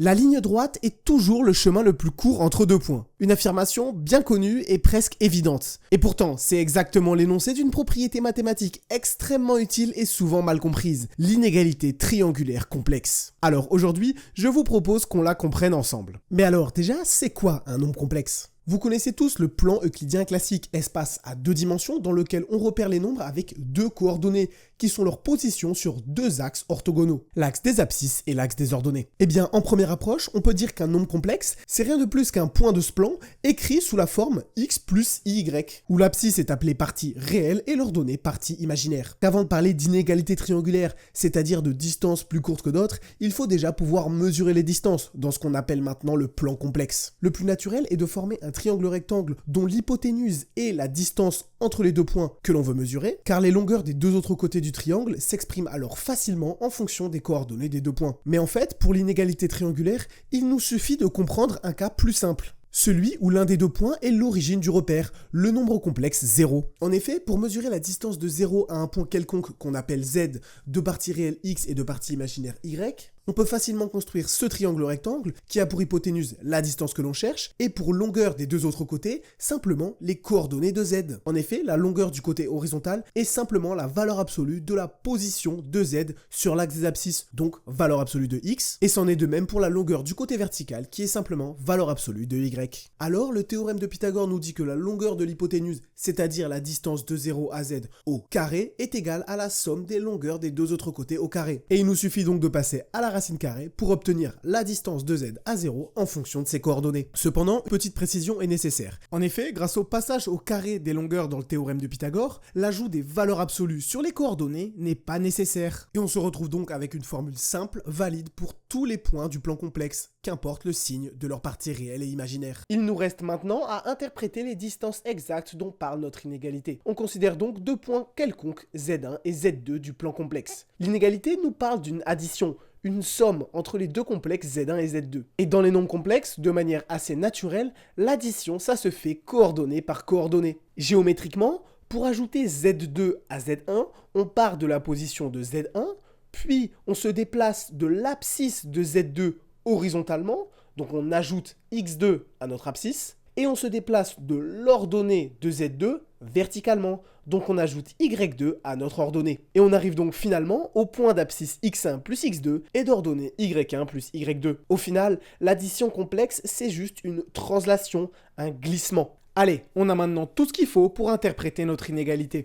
La ligne droite est toujours le chemin le plus court entre deux points. Une affirmation bien connue et presque évidente. Et pourtant, c'est exactement l'énoncé d'une propriété mathématique extrêmement utile et souvent mal comprise, l'inégalité triangulaire complexe. Alors aujourd'hui, je vous propose qu'on la comprenne ensemble. Mais alors déjà, c'est quoi un nombre complexe ? Vous connaissez tous le plan euclidien classique, espace à deux dimensions dans lequel on repère les nombres avec deux coordonnées qui sont leur position sur deux axes orthogonaux, l'axe des abscisses et l'axe des ordonnées. Eh bien, en première approche, on peut dire qu'un nombre complexe, c'est rien de plus qu'un point de ce plan écrit sous la forme x plus y, où l'abscisse est appelée partie réelle et l'ordonnée partie imaginaire. Qu'avant de parler d'inégalité triangulaire, c'est-à-dire de distances plus courtes que d'autres, il faut déjà pouvoir mesurer les distances dans ce qu'on appelle maintenant le plan complexe. Le plus naturel est de former un triangle rectangle dont l'hypoténuse est la distance entre les deux points que l'on veut mesurer, car les longueurs des deux autres côtés du triangle s'expriment alors facilement en fonction des coordonnées des deux points. Mais en fait, pour l'inégalité triangulaire, il nous suffit de comprendre un cas plus simple. Celui où l'un des deux points est l'origine du repère, le nombre complexe 0. En effet, pour mesurer la distance de 0 à un point quelconque qu'on appelle z, deux parties réelles x et deux parties imaginaires y, on peut facilement construire ce triangle rectangle qui a pour hypoténuse la distance que l'on cherche et pour longueur des deux autres côtés, simplement les coordonnées de z. En effet, la longueur du côté horizontal est simplement la valeur absolue de la position de z sur l'axe des abscisses, donc valeur absolue de x, et c'en est de même pour la longueur du côté vertical qui est simplement valeur absolue de y. Alors, le théorème de Pythagore nous dit que la longueur de l'hypoténuse, c'est-à-dire la distance de 0 à z au carré, est égale à la somme des longueurs des deux autres côtés au carré. Et il nous suffit donc de passer à la racine carrée pour obtenir la distance de z à 0 en fonction de ses coordonnées. Cependant, petite précision est nécessaire. En effet, grâce au passage au carré des longueurs dans le théorème de Pythagore, l'ajout des valeurs absolues sur les coordonnées n'est pas nécessaire. Et on se retrouve donc avec une formule simple, valide pour tous les points du plan complexe, qu'importe le signe de leur partie réelle et imaginaire. Il nous reste maintenant à interpréter les distances exactes dont parle notre inégalité. On considère donc deux points quelconques, z1 et z2 du plan complexe. L'inégalité nous parle d'une addition, une somme entre les deux complexes z1 et z2. Et dans les nombres complexes, de manière assez naturelle, l'addition, ça se fait coordonnée par coordonnée. Géométriquement, pour ajouter z2 à z1, on part de la position de z1, puis on se déplace de l'abscisse de z2 horizontalement, donc on ajoute x2 à notre abscisse, et on se déplace de l'ordonnée de z2 verticalement, donc on ajoute y2 à notre ordonnée. Et on arrive donc finalement au point d'abscisse x1 plus x2 et d'ordonnée y1 plus y2. Au final, l'addition complexe, c'est juste une translation, un glissement. Allez, on a maintenant tout ce qu'il faut pour interpréter notre inégalité.